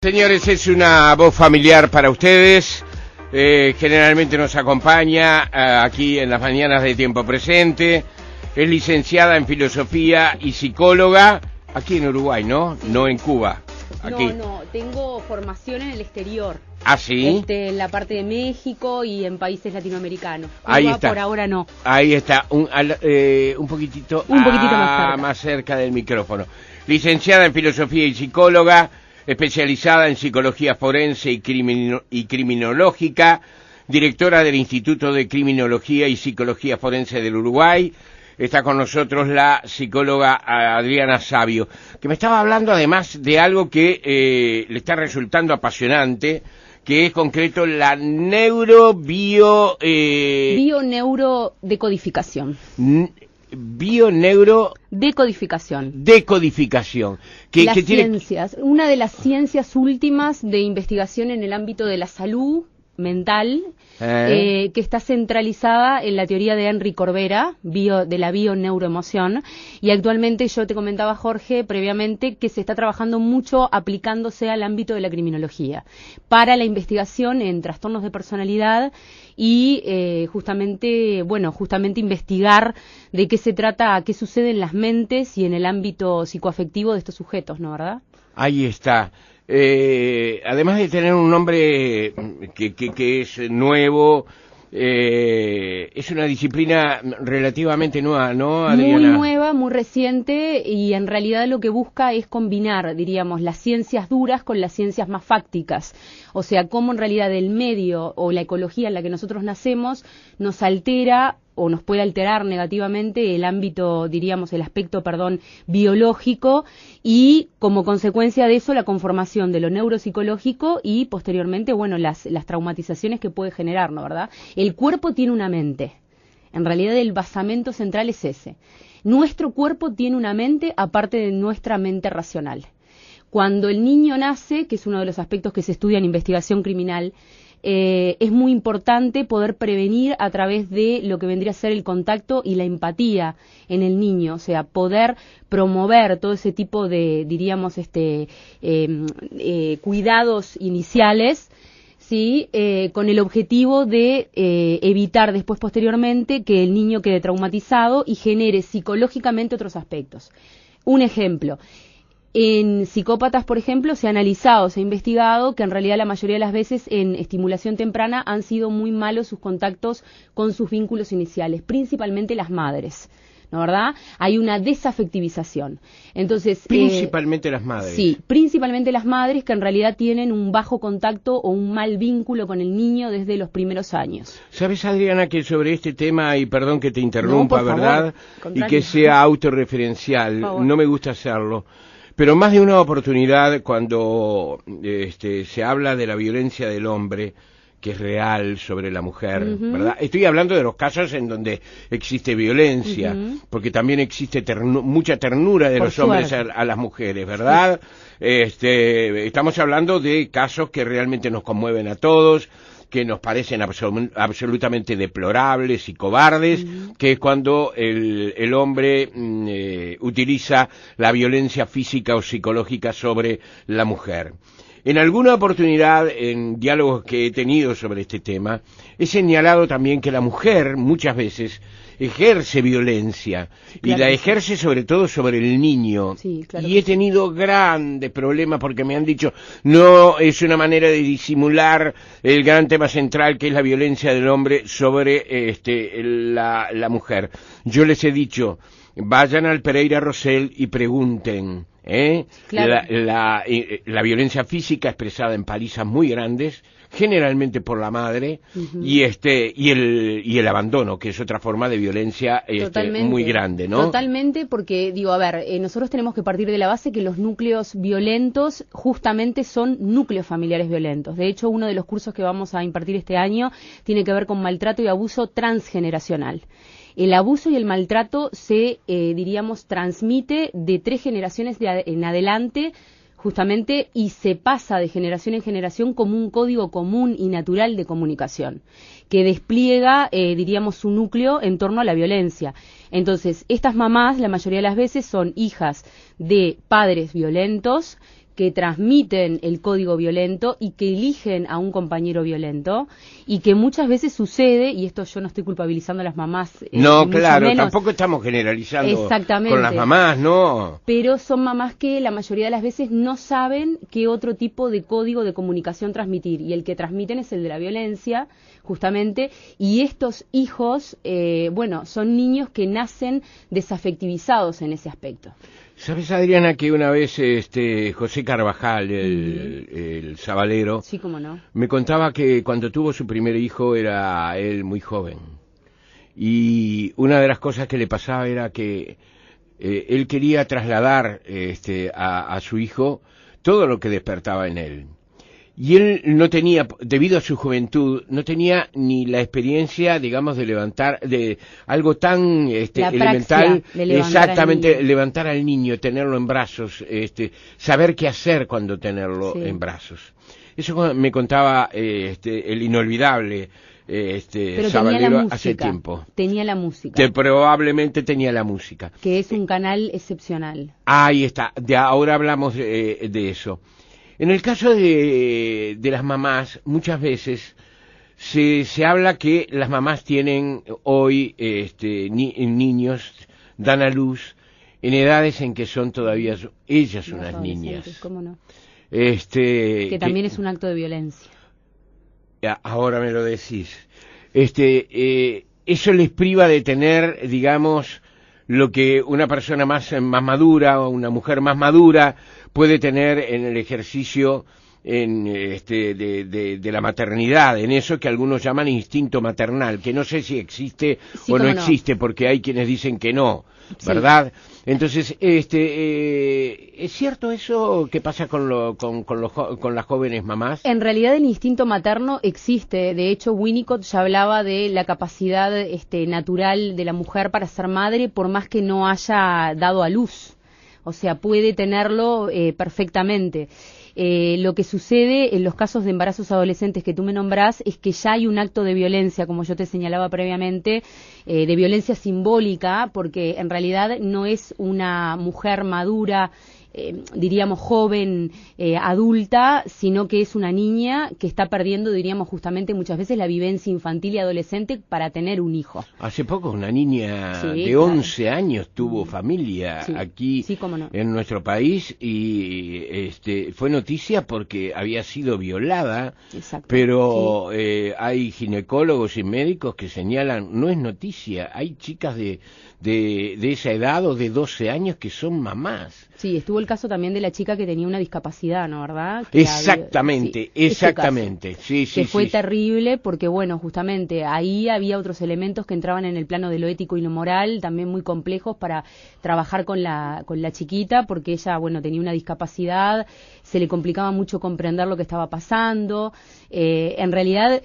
Señores, es una voz familiar para ustedes, generalmente nos acompaña aquí en las mañanas de Tiempo Presente, es licenciada en Filosofía y psicóloga, aquí en Uruguay, ¿no? No en Cuba, aquí. No, tengo formación en el exterior. ¿Ah, sí? En la parte de México y en países latinoamericanos. Cuba, Ahí está. Por ahora no. Ahí está, un poquitito más cerca del micrófono. Licenciada en Filosofía y psicóloga, especializada en psicología forense y criminológica, directora del Instituto de Criminología y Psicología Forense del Uruguay. Está con nosotros la psicóloga Adriana Savio, que me estaba hablando además de algo que le está resultando apasionante, que es concreto la Bioneurodecodificación. Decodificación. Que ciencias, una de las ciencias últimas de investigación en el ámbito de la salud mental, que está centralizada en la teoría de Henry Corbera, de la bioneuroemoción, y actualmente yo te comentaba, Jorge, previamente, que se está trabajando mucho aplicándose al ámbito de la criminología, para la investigación en trastornos de personalidad y justamente investigar de qué se trata, qué sucede en las mentes y en el ámbito psicoafectivo de estos sujetos, ¿no, verdad? Ahí está. Además de tener un nombre que es nuevo, es una disciplina relativamente nueva, ¿no, Adriana? Muy nueva, muy reciente, y en realidad lo que busca es combinar, diríamos, las ciencias duras con las ciencias más fácticas. O sea, cómo en realidad el medio o la ecología en la que nosotros nacemos nos altera o nos puede alterar negativamente el ámbito, diríamos, el aspecto, biológico, y como consecuencia de eso la conformación de lo neuropsicológico y posteriormente, las traumatizaciones que puede generar, ¿no, verdad? El cuerpo tiene una mente. En realidad el basamento central es ese. Nuestro cuerpo tiene una mente aparte de nuestra mente racional. Cuando el niño nace, que es uno de los aspectos que se estudia en investigación criminal, es muy importante poder prevenir a través de lo que vendría a ser el contacto y la empatía en el niño, o sea, poder promover todo ese tipo de, diríamos, cuidados iniciales, ¿sí? Con el objetivo de evitar después, posteriormente, que el niño quede traumatizado y genere psicológicamente otros aspectos. Un ejemplo. En psicópatas, por ejemplo, se ha analizado, se ha investigado que en realidad la mayoría de las veces en estimulación temprana han sido muy malos sus contactos con sus vínculos iniciales, principalmente las madres, ¿no, verdad? Hay una desafectivización. Entonces, principalmente las madres. Sí, principalmente las madres que en realidad tienen un bajo contacto o un mal vínculo con el niño desde los primeros años. ¿Sabes, Adriana, que sobre este tema, y perdón que te interrumpa, no, ¿verdad? Contrario. Y que sea autorreferencial, no me gusta hacerlo. Pero más de una oportunidad cuando se habla de la violencia del hombre, que es real sobre la mujer, ¿verdad? Estoy hablando de los casos en donde existe violencia, porque también existe mucha ternura de los hombres a las mujeres, ¿verdad? Sí. Estamos hablando de casos que realmente nos conmueven a todos, que nos parecen absolutamente deplorables y cobardes, que es cuando el hombre utiliza la violencia física o psicológica sobre la mujer. En alguna oportunidad, en diálogos que he tenido sobre este tema, he señalado también que la mujer muchas veces ejerce violencia, y la ejerce sobre todo sobre el niño. Sí, claro, y he tenido grandes problemas porque me han dicho, no, es una manera de disimular el gran tema central que es la violencia del hombre sobre la mujer. Yo les he dicho, vayan al Pereira Rosell y pregunten. Claro. La violencia física expresada en palizas muy grandes, generalmente por la madre, y el abandono, que es otra forma de violencia muy grande, ¿no? Totalmente, porque nosotros tenemos que partir de la base que los núcleos violentos justamente son núcleos familiares violentos. De hecho, uno de los cursos que vamos a impartir este año tiene que ver con maltrato y abuso transgeneracional. El abuso y el maltrato se, transmite de 3 generaciones en adelante, justamente, y se pasa de generación en generación como un código común y natural de comunicación, que despliega, su núcleo en torno a la violencia. Entonces, estas mamás, la mayoría de las veces, son hijas de padres violentos, que transmiten el código violento y que eligen a un compañero violento, y que muchas veces sucede, y esto yo no estoy culpabilizando a las mamás. No, claro, menos, tampoco estamos generalizando con las mamás, ¿no? Pero son mamás que la mayoría de las veces no saben qué otro tipo de código de comunicación transmitir, y el que transmiten es el de la violencia, justamente, y estos hijos, bueno, son niños que nacen desafectivizados en ese aspecto. ¿Sabes, Adriana, que una vez José Carvajal, el sabalero, sí, cómo no, me contaba que cuando tuvo su primer hijo era él muy joven? Y una de las cosas que le pasaba era que él quería trasladar a su hijo todo lo que despertaba en él. Y él no tenía, debido a su juventud, no tenía ni la experiencia, digamos, de levantar, de algo tan elemental, exactamente, levantar al niño, tenerlo en brazos, saber qué hacer cuando tenerlo en brazos. Eso me contaba el inolvidable sabalero hace tiempo. Tenía la música. Probablemente tenía la música. Que es un canal excepcional. Ahí está, ahora hablamos de eso. En el caso de las mamás, muchas veces se habla que las mamás tienen hoy niños, dan a luz en edades en que son todavía ellas unas niñas. ¿Cómo no? Que también es un acto de violencia. Ahora me lo decís. Eso les priva de tener, digamos, lo que una persona más madura o una mujer más madura puede tener en el ejercicio de la maternidad, en eso que algunos llaman instinto maternal, que no sé si existe o no existe, porque hay quienes dicen que no, ¿verdad? Sí. Entonces, ¿es cierto eso que pasa con las jóvenes mamás? En realidad el instinto materno existe. De hecho, Winnicott ya hablaba de la capacidad natural de la mujer para ser madre, por más que no haya dado a luz. O sea, puede tenerlo perfectamente. Lo que sucede en los casos de embarazos adolescentes que tú me nombrás es que ya hay un acto de violencia, como yo te señalaba previamente, de violencia simbólica, porque en realidad no es una mujer madura, diríamos joven, adulta, sino que es una niña que está perdiendo, diríamos justamente muchas veces, la vivencia infantil y adolescente para tener un hijo. Hace poco una niña de 11 años tuvo familia aquí en nuestro país y fue noticia porque había sido violada. Exacto. Pero hay ginecólogos y médicos que señalan, no es noticia, hay chicas de esa edad o de 12 años que son mamás. Sí, estuvo el caso también de la chica que tenía una discapacidad, ¿no? ¿Verdad? Exactamente, exactamente. Sí, que fue terrible porque, bueno, justamente ahí había otros elementos que entraban en el plano de lo ético y lo moral, también muy complejos para trabajar con la chiquita, porque ella, bueno, tenía una discapacidad, se le complicaba mucho comprender lo que estaba pasando. En realidad,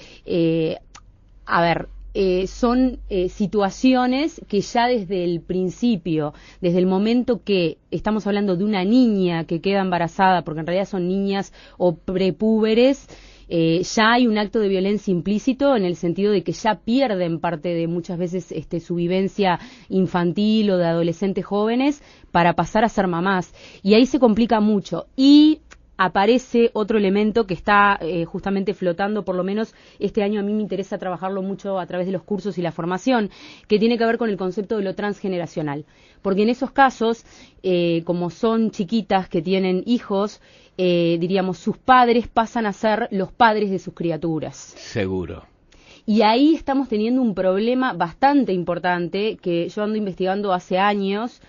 son situaciones que ya desde el principio, desde el momento que estamos hablando de una niña que queda embarazada, porque en realidad son niñas o prepúberes, ya hay un acto de violencia implícito en el sentido de que ya pierden parte de muchas veces su vivencia infantil o de adolescentes jóvenes para pasar a ser mamás. Y ahí se complica mucho. Y aparece otro elemento que está justamente flotando, por lo menos este año a mí me interesa trabajarlo mucho a través de los cursos y la formación, que tiene que ver con el concepto de lo transgeneracional. Porque en esos casos, como son chiquitas que tienen hijos, diríamos, sus padres pasan a ser los padres de sus criaturas. Seguro. Y ahí estamos teniendo un problema bastante importante que yo ando investigando hace años,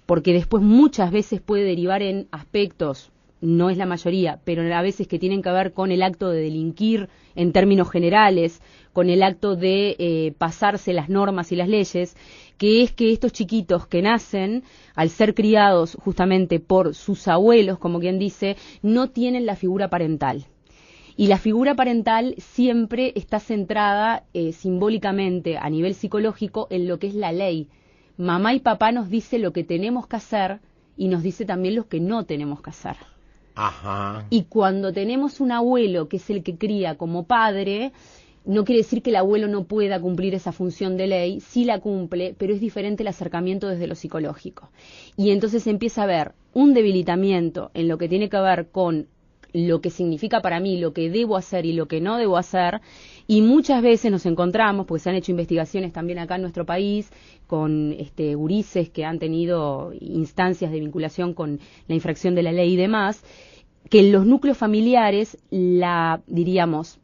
porque después muchas veces puede derivar en aspectos, no es la mayoría, pero a veces que tienen que ver con el acto de delinquir en términos generales, con el acto de pasarse las normas y las leyes, que es que estos chiquitos que nacen, al ser criados justamente por sus abuelos, como quien dice, no tienen la figura parental. Y la figura parental siempre está centrada simbólicamente a nivel psicológico en lo que es la ley. Mamá y papá nos dice lo que tenemos que hacer y nos dice también lo que no tenemos que hacer. Ajá. Y cuando tenemos un abuelo que es el que cría como padre, no quiere decir que el abuelo no pueda cumplir esa función de ley, sí la cumple, pero es diferente el acercamiento desde lo psicológico. Y entonces empieza a haber un debilitamiento en lo que tiene que ver con lo que significa para mí, lo que debo hacer y lo que no debo hacer, y muchas veces nos encontramos, porque se han hecho investigaciones también acá en nuestro país, con gurises que han tenido instancias de vinculación con la infracción de la ley y demás, que en los núcleos familiares la, diríamos,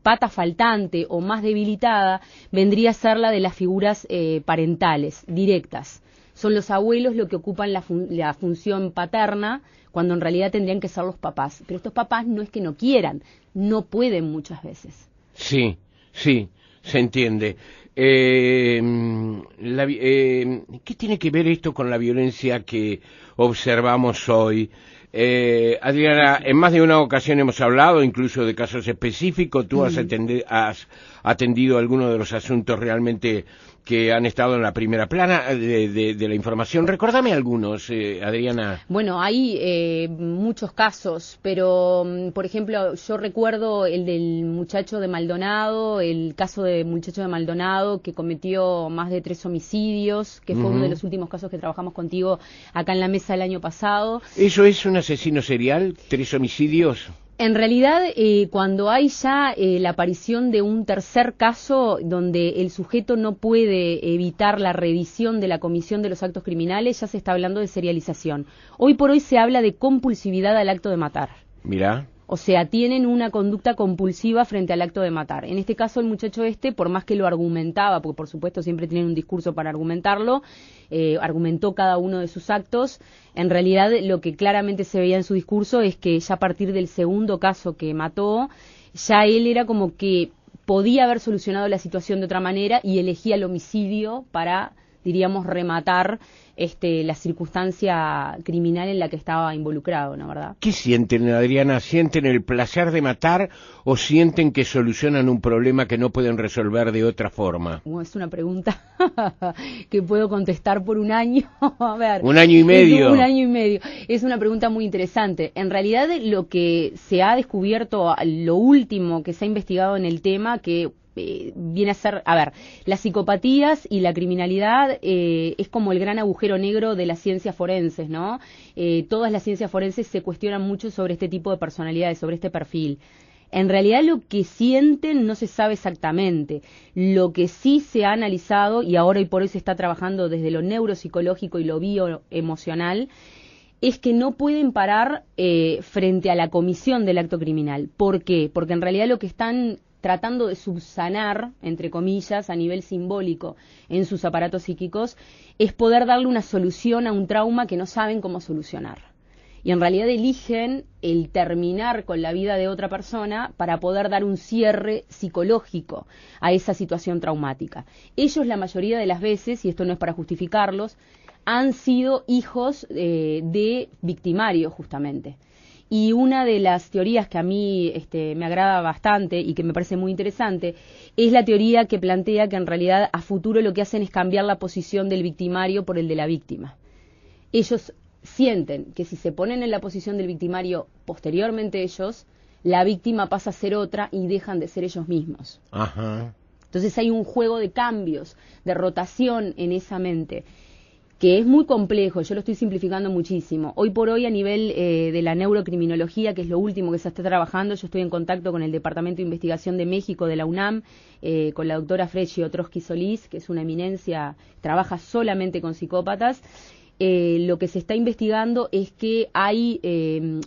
pata faltante o más debilitada vendría a ser la de las figuras parentales, directas. Son los abuelos los que ocupan la función paterna, cuando en realidad tendrían que ser los papás. Pero estos papás no es que no quieran, no pueden muchas veces. Sí, sí, se entiende. ¿Qué tiene que ver esto con la violencia que observamos hoy? Adriana, en más de una ocasión hemos hablado incluso de casos específicos. Tú has atendido algunos de los asuntos realmente que han estado en la primera plana de la información. Recuérdame algunos, Adriana. Bueno, hay muchos casos, pero por ejemplo, yo recuerdo el del muchacho de Maldonado, el caso del muchacho de Maldonado que cometió más de 3 homicidios, que fue uno de los últimos casos que trabajamos contigo acá en la mesa el año pasado. ¿Eso es un asesino serial? ¿3 homicidios? En realidad, cuando hay ya la aparición de un tercer caso donde el sujeto no puede evitar la revisión de la comisión de los actos criminales, ya se está hablando de serialización. Hoy por hoy se habla de compulsividad al acto de matar. Mirá. O sea, tienen una conducta compulsiva frente al acto de matar. En este caso, el muchacho por más que lo argumentaba, porque por supuesto siempre tienen un discurso para argumentarlo, argumentó cada uno de sus actos. En realidad, lo que claramente se veía en su discurso es que ya a partir del segundo caso que mató, ya él era como que podía haber solucionado la situación de otra manera y elegía el homicidio para, diríamos, rematar la circunstancia criminal en la que estaba involucrado, ¿no, verdad? ¿Qué sienten, Adriana? ¿Sienten el placer de matar o sienten que solucionan un problema que no pueden resolver de otra forma? Bueno, es una pregunta que puedo contestar por un año. A ver, 1 año y medio. 1 año y medio. Es una pregunta muy interesante. En realidad, lo que se ha descubierto, lo último que se ha investigado en el tema, que viene a ser, a ver, las psicopatías y la criminalidad es como el gran agujero negro de las ciencias forenses, ¿no? Todas las ciencias forenses se cuestionan mucho sobre este tipo de personalidades, sobre este perfil. En realidad lo que sienten no se sabe exactamente. Lo que sí se ha analizado, y ahora y por hoy se está trabajando desde lo neuropsicológico y lo bioemocional, es que no pueden parar frente a la comisión del acto criminal. ¿Por qué? Porque en realidad lo que están tratando de subsanar, entre comillas, a nivel simbólico en sus aparatos psíquicos, es poder darle una solución a un trauma que no saben cómo solucionar. Y en realidad eligen el terminar con la vida de otra persona para poder dar un cierre psicológico a esa situación traumática. Ellos, la mayoría de las veces, y esto no es para justificarlos, han sido hijos de victimarios, justamente. Y una de las teorías que a mí me agrada bastante y que me parece muy interesante es la teoría que plantea que en realidad a futuro lo que hacen es cambiar la posición del victimario por el de la víctima. Ellos sienten que si se ponen en la posición del victimario posteriormente ellos, la víctima pasa a ser otra y dejan de ser ellos mismos. Ajá. Entonces hay un juego de cambios, de rotación en esa mente, que es muy complejo. Yo lo estoy simplificando muchísimo. Hoy por hoy, a nivel de la neurocriminología, que es lo último que se está trabajando, yo estoy en contacto con el Departamento de Investigación de México de la UNAM, con la doctora Frechi Otrosky Solís, que es una eminencia, trabaja solamente con psicópatas. Lo que se está investigando es que hay,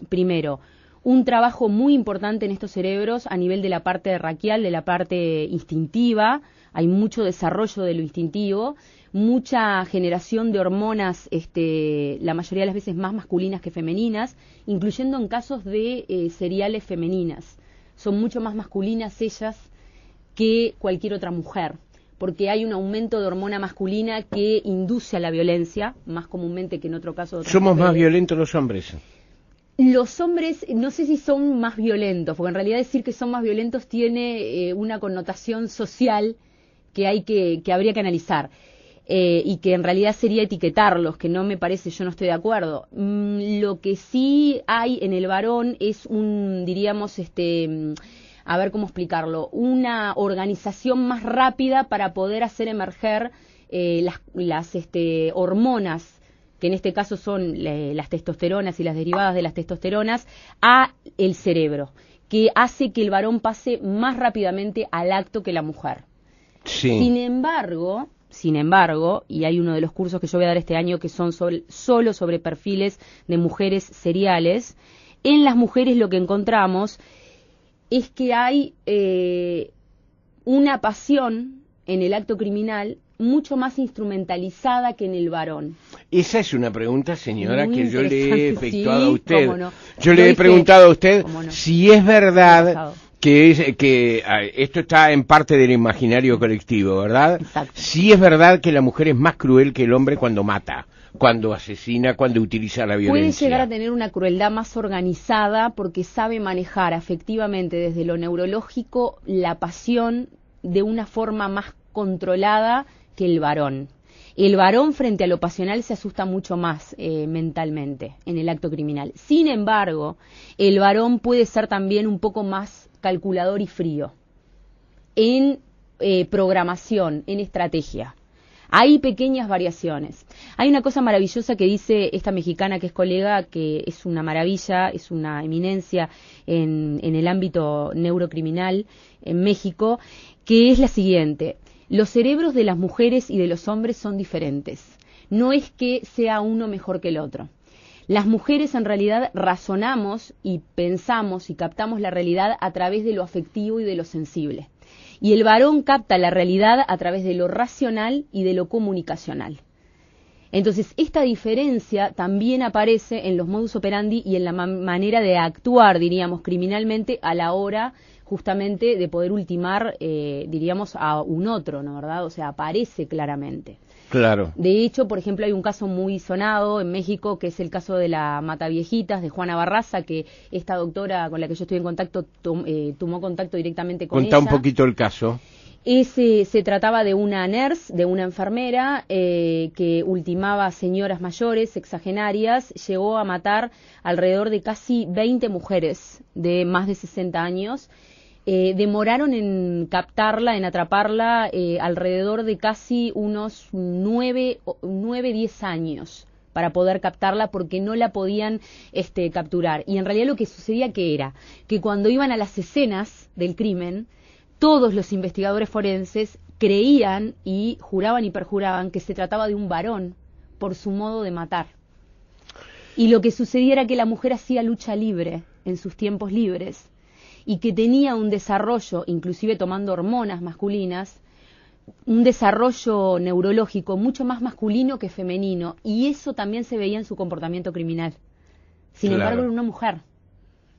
primero, un trabajo muy importante en estos cerebros a nivel de la parte raquial, de la parte instintiva. Hay mucho desarrollo de lo instintivo, mucha generación de hormonas, la mayoría de las veces más masculinas que femeninas, incluyendo en casos de seriales femeninas. Son mucho más masculinas ellas que cualquier otra mujer, porque hay un aumento de hormona masculina que induce a la violencia, más comúnmente que en otro caso. ¿Somos más violentos los hombres? Los hombres, no sé si son más violentos, porque en realidad decir que son más violentos tiene una connotación social que habría que analizar. Y que en realidad sería etiquetarlos, que no me parece, yo no estoy de acuerdo. Lo que sí hay en el varón es diríamos, a ver cómo explicarlo, una organización más rápida para poder hacer emerger las hormonas, que en este caso son las testosteronas y las derivadas de las testosteronas, a el cerebro, que hace que el varón pase más rápidamente al acto que la mujer. Sí. Sin embargo, y hay uno de los cursos que yo voy a dar este año que son solo sobre perfiles de mujeres seriales, en las mujeres lo que encontramos es que hay una pasión en el acto criminal mucho más instrumentalizada que en el varón. Esa es una pregunta, señora, Muy que yo le he efectuado sí, a usted. cómo no. Yo le he preguntado a usted si es verdad que esto está en parte del imaginario colectivo, ¿verdad? Exacto. Si es verdad que la mujer es más cruel que el hombre cuando mata, cuando asesina, cuando utiliza la violencia. Puede llegar a tener una crueldad más organizada porque sabe manejar afectivamente desde lo neurológico la pasión de una forma más controlada que el varón. El varón frente a lo pasional se asusta mucho más mentalmente en el acto criminal. Sin embargo, el varón puede ser también un poco más calculador y frío en programación, en estrategia. Hay pequeñas variaciones. Hay una cosa maravillosa que dice esta mexicana que es colega, que es una maravilla, es una eminencia en el ámbito neurocriminal en México, que es la siguiente: los cerebros de las mujeres y de los hombres son diferentes. No es que sea uno mejor que el otro. Las mujeres en realidad razonamos y pensamos y captamos la realidad a través de lo afectivo y de lo sensible. Y el varón capta la realidad a través de lo racional y de lo comunicacional. Entonces, esta diferencia también aparece en los modus operandi y en la manera de actuar, diríamos, criminalmente a la hora justamente de poder ultimar, diríamos, a un otro, ¿no, verdad? O sea, aparece claramente. Claro. De hecho, por ejemplo, hay un caso muy sonado en México, que es el caso de la Mataviejitas, de Juana Barraza, que esta doctora con la que yo estoy en contacto tomó contacto directamente con ella. Contá un poquito el caso. Se trataba de una nurse, de una enfermera que ultimaba a señoras mayores, sexagenarias, llegó a matar alrededor de casi 20 mujeres de más de 60 años. Demoraron en captarla, en atraparla, alrededor de casi unos 9-10 años para poder captarla porque no la podían capturar. Y en realidad lo que sucedía que cuando iban a las escenas del crimen, todos los investigadores forenses creían y juraban y perjuraban que se trataba de un varón por su modo de matar. Y lo que sucedía era que la mujer hacía lucha libre en sus tiempos libres y que tenía un desarrollo, inclusive tomando hormonas masculinas, un desarrollo neurológico mucho más masculino que femenino, y eso también se veía en su comportamiento criminal. Sin embargo, era una mujer.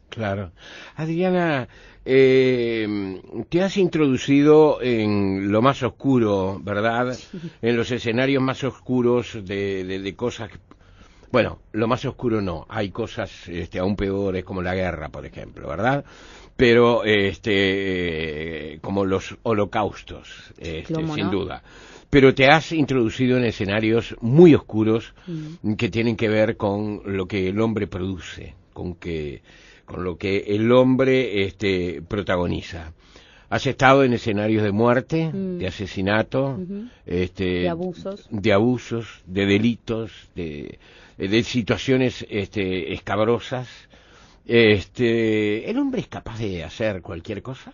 Claro. Adriana, te has introducido en lo más oscuro, ¿verdad? Sí. En los escenarios más oscuros de cosas. Bueno, lo más oscuro no, hay cosas aún peores como la guerra, por ejemplo, ¿verdad? Pero como los holocaustos, sin duda. Pero te has introducido en escenarios muy oscuros que tienen que ver con lo que el hombre produce, con lo que el hombre protagoniza. Has estado en escenarios de muerte, de asesinato, de abusos, de delitos, de situaciones escabrosas. ¿El hombre es capaz de hacer cualquier cosa?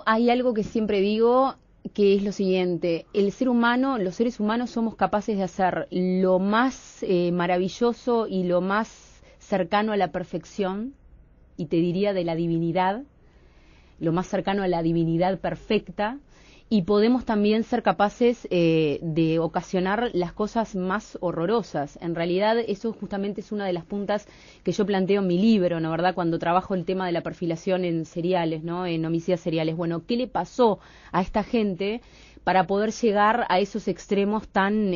Hay algo que siempre digo, que es lo siguiente: el ser humano, los seres humanos somos capaces de hacer lo más maravilloso y lo más cercano a la perfección, y te diría de la divinidad, lo más cercano a la divinidad perfecta, y podemos también ser capaces de ocasionar las cosas más horrorosas. En realidad eso justamente es una de las puntas que yo planteo en mi libro, ¿no, verdad? Cuando trabajo el tema de la perfilación en seriales, ¿no? En homicidios seriales. Bueno, ¿qué le pasó a esta gente para poder llegar a esos extremos tan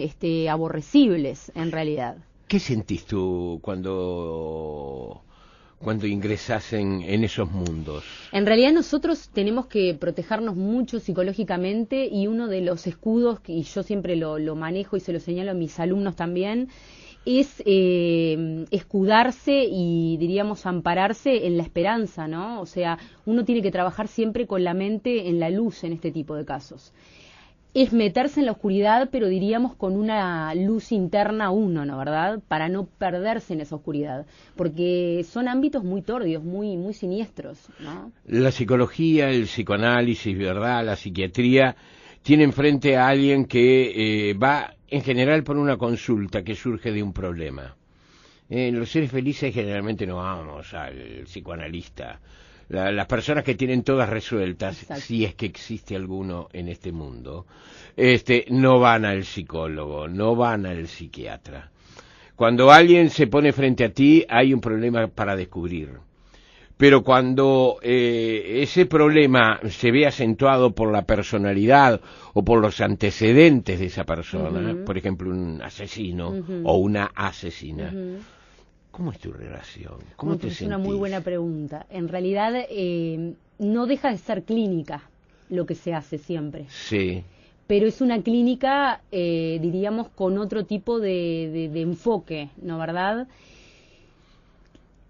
aborrecibles, en realidad? ¿Qué sentís tú cuando ingresás en esos mundos? En realidad nosotros tenemos que protegernos mucho psicológicamente, y uno de los escudos, y yo siempre lo manejo y se lo señalo a mis alumnos también, es escudarse y, diríamos, ampararse en la esperanza, ¿no? O sea, uno tiene que trabajar siempre con la mente en la luz en este tipo de casos. Es meterse en la oscuridad, pero diríamos con una luz interna uno, ¿no? ¿Verdad? Para no perderse en esa oscuridad, porque son ámbitos muy tordios, muy, muy siniestros, ¿no? La psicología, el psicoanálisis, ¿verdad? La psiquiatría tienen frente a alguien que va en general por una consulta que surge de un problema. Los seres felices generalmente no vamos al psicoanalista. Las personas que tienen todas resueltas, exacto, si es que existe alguno en este mundo, no van al psicólogo, no van al psiquiatra. Cuando alguien se pone frente a ti, hay un problema para descubrir. Pero cuando ese problema se ve acentuado por la personalidad o por los antecedentes de esa persona, por ejemplo, un asesino o una asesina, ¿cómo es tu relación? ¿Cómo te sentís? Es una muy buena pregunta. En realidad, no deja de ser clínica lo que se hace siempre. Sí. Pero es una clínica, diríamos, con otro tipo de enfoque, ¿no, verdad?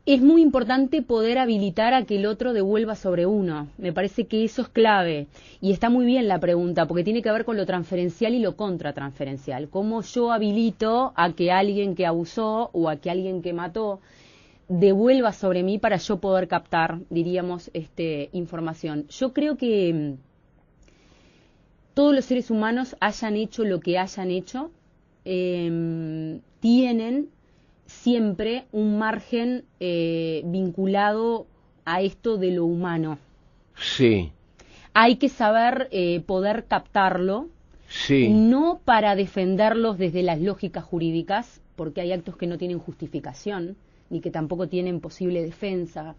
Es muy importante poder habilitar a que el otro devuelva sobre uno. Me parece que eso es clave. Y está muy bien la pregunta, porque tiene que ver con lo transferencial y lo contratransferencial. ¿Cómo yo habilito a que alguien que abusó o a que alguien que mató devuelva sobre mí para yo poder captar, diríamos, información? Yo creo que todos los seres humanos, hayan hecho lo que hayan hecho, tienen siempre un margen vinculado a esto de lo humano. Sí. Hay que saber poder captarlo, sí, no para defenderlos desde las lógicas jurídicas, porque hay actos que no tienen justificación, ni que tampoco tienen posible defensa,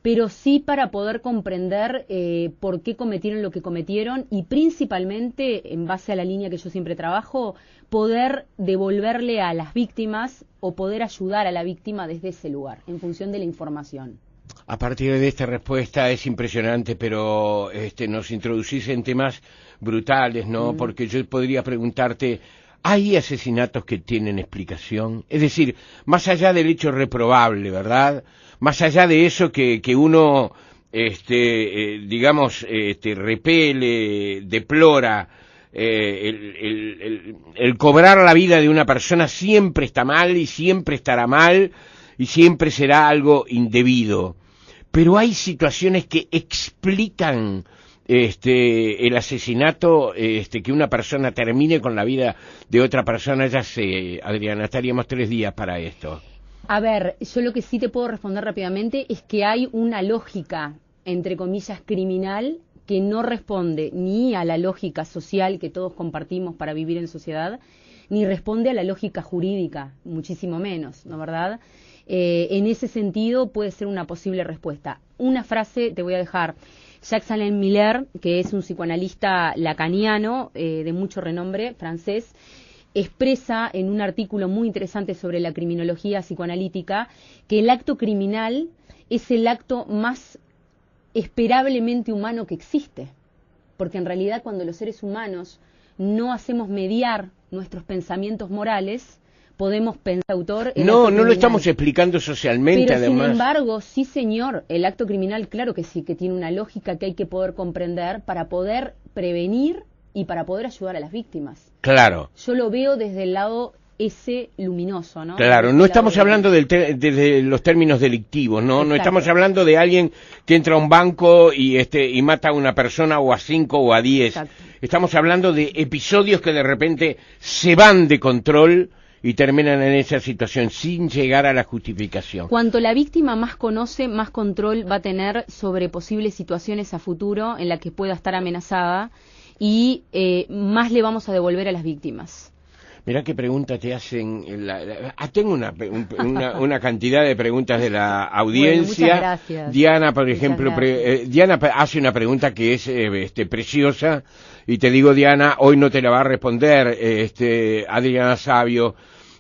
pero sí para poder comprender por qué cometieron lo que cometieron y principalmente, en base a la línea que yo siempre trabajo, poder devolverle a las víctimas o poder ayudar a la víctima desde ese lugar, en función de la información. A partir de esta respuesta es impresionante, pero nos introducís en temas brutales, ¿no? Porque yo podría preguntarte, ¿hay asesinatos que tienen explicación? Es decir, más allá del hecho reprobable, ¿verdad? Más allá de eso que uno, digamos, repele, deplora, el cobrar la vida de una persona siempre está mal y siempre estará mal y siempre será algo indebido. Pero hay situaciones que explican el asesinato, que una persona termine con la vida de otra persona. Ya sé, Adriana, estaríamos 3 días para esto. A ver, yo lo que sí te puedo responder rápidamente es que hay una lógica, entre comillas, criminal, que no responde ni a la lógica social que todos compartimos para vivir en sociedad, ni responde a la lógica jurídica, muchísimo menos, ¿no, verdad? En ese sentido puede ser una posible respuesta. Una frase te voy a dejar. Jacques Alain Miller, que es un psicoanalista lacaniano de mucho renombre, francés, expresa en un artículo muy interesante sobre la criminología psicoanalítica que el acto criminal es el acto más esperablemente humano que existe, porque en realidad cuando los seres humanos no hacemos mediar nuestros pensamientos morales, podemos pensar autor. No lo estamos explicando socialmente, pero además. Sin embargo, sí, señor, el acto criminal, claro que sí, que tiene una lógica que hay que poder comprender para poder prevenir y para poder ayudar a las víctimas. Claro. Yo lo veo desde el lado ese luminoso, ¿no? Claro, no estamos hablando de los términos delictivos, ¿no? Exacto. No estamos hablando de alguien que entra a un banco y mata a una persona o a 5 o a 10. Exacto. Estamos hablando de episodios que de repente se van de control y terminan en esa situación sin llegar a la justificación. Cuanto la víctima más conoce, más control va a tener sobre posibles situaciones a futuro en las que pueda estar amenazada y más le vamos a devolver a las víctimas. Mirá qué pregunta te hacen. Tengo una cantidad de preguntas de la audiencia. Bueno, muchas gracias. Diana, por ejemplo, Diana hace una pregunta que es preciosa. Y te digo, Diana, hoy no te la va a responder Adriana Savio,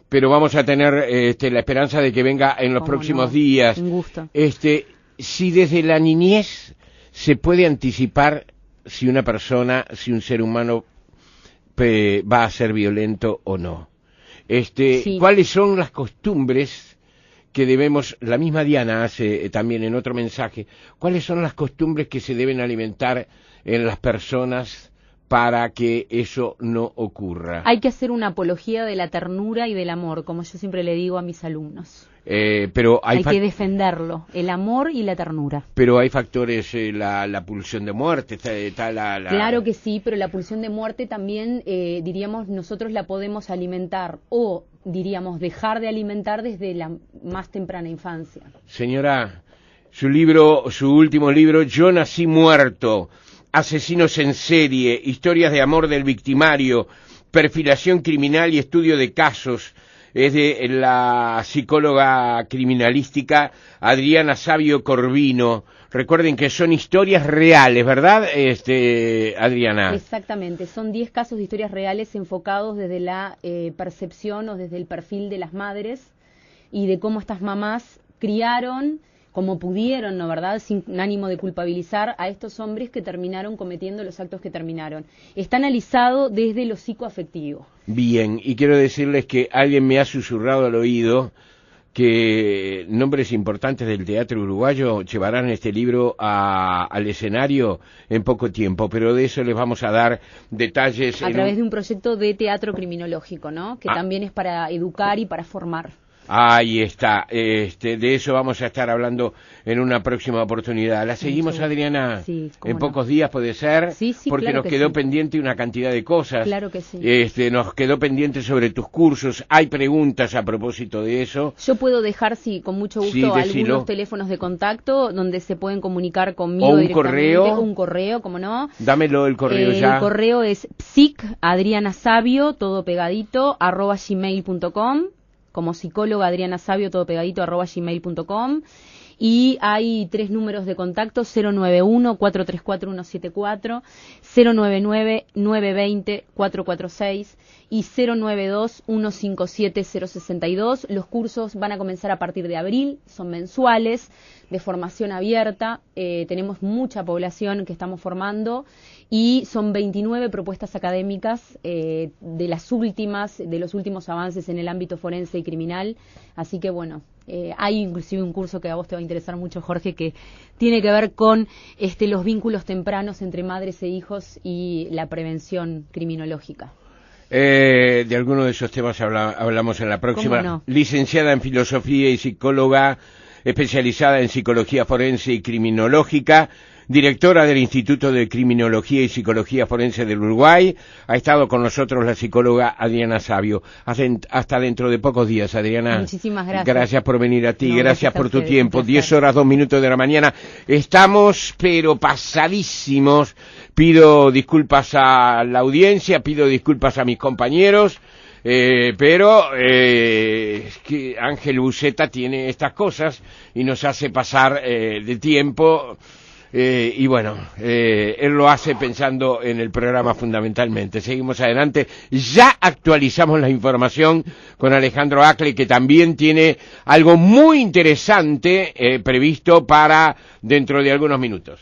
pero vamos a tener la esperanza de que venga en los próximos días. Un gusto. Si desde la niñez se puede anticipar si un ser humano va a ser violento o no. Sí. ¿Cuáles son las costumbres que debemos, la misma Diana hace también en otro mensaje, cuáles son las costumbres que se deben alimentar en las personas para que eso no ocurra? Hay que hacer una apología de la ternura y del amor, como yo siempre le digo a mis alumnos. Pero hay que defenderlo, el amor y la ternura. Pero hay factores, la pulsión de muerte, está Claro que sí, pero la pulsión de muerte también, diríamos, nosotros la podemos alimentar o, diríamos, dejar de alimentar desde la más temprana infancia. Señora, su último libro, Yo nací muerto, asesinos en serie, historias de amor del victimario, perfilación criminal y estudio de casos, es de la psicóloga criminalística Adriana Savio Corvino. Recuerden que son historias reales, ¿verdad, Adriana? Exactamente, son 10 casos de historias reales enfocados desde la percepción o desde el perfil de las madres y de cómo estas mamás criaron como pudieron, ¿no, verdad?, sin ánimo de culpabilizar a estos hombres que terminaron cometiendo los actos que terminaron. Está analizado desde lo psicoafectivo. Bien, y quiero decirles que alguien me ha susurrado al oído que nombres importantes del teatro uruguayo llevarán este libro al escenario en poco tiempo, pero de eso les vamos a dar detalles. A través de un proyecto de teatro criminológico, ¿no?, que también es para educar y para formar. Ahí está, de eso vamos a estar hablando en una próxima oportunidad. ¿La seguimos, Adriana? Sí, en pocos días puede ser, sí, porque claro nos quedó sí. pendiente una cantidad de cosas. Claro que sí. Nos quedó pendiente sobre tus cursos, hay preguntas a propósito de eso. Yo puedo dejar, sí, con mucho gusto, algunos teléfonos de contacto donde se pueden comunicar conmigo directamente. O un correo, ¿cómo no? Dámelo el correo ya. El correo es psic@adrianasavio, todo pegadito, @gmail.com. Como psicóloga Adriana Savio, todo pegadito, @gmail.com. Y hay 3 números de contacto: 091-434-174, 099-920-446 y 092-157-062. Los cursos van a comenzar a partir de abril, son mensuales, de formación abierta. Tenemos mucha población que estamos formando y son 29 propuestas académicas de los últimos avances en el ámbito forense y criminal. Así que bueno, hay inclusive un curso que a vos te va a interesar mucho, Jorge, que tiene que ver con los vínculos tempranos entre madres e hijos y la prevención criminológica. De alguno de esos temas hablamos en la próxima. ¿Cómo no? Licenciada en Filosofía y psicóloga, especializada en Psicología Forense y Criminológica, directora del Instituto de Criminología y Psicología Forense del Uruguay. Ha estado con nosotros la psicóloga Adriana Savio. Hasta dentro de pocos días, Adriana. Muchísimas gracias. Gracias por venir a ti, gracias por tu tiempo. 10 horas, 2 minutos de la mañana. Estamos, pero pasadísimos. Pido disculpas a la audiencia, pido disculpas a mis compañeros. Pero es que Ángel Buceta tiene estas cosas y nos hace pasar de tiempo. Y bueno, él lo hace pensando en el programa fundamentalmente. Seguimos adelante, ya actualizamos la información con Alejandro Acle, que también tiene algo muy interesante previsto para dentro de algunos minutos.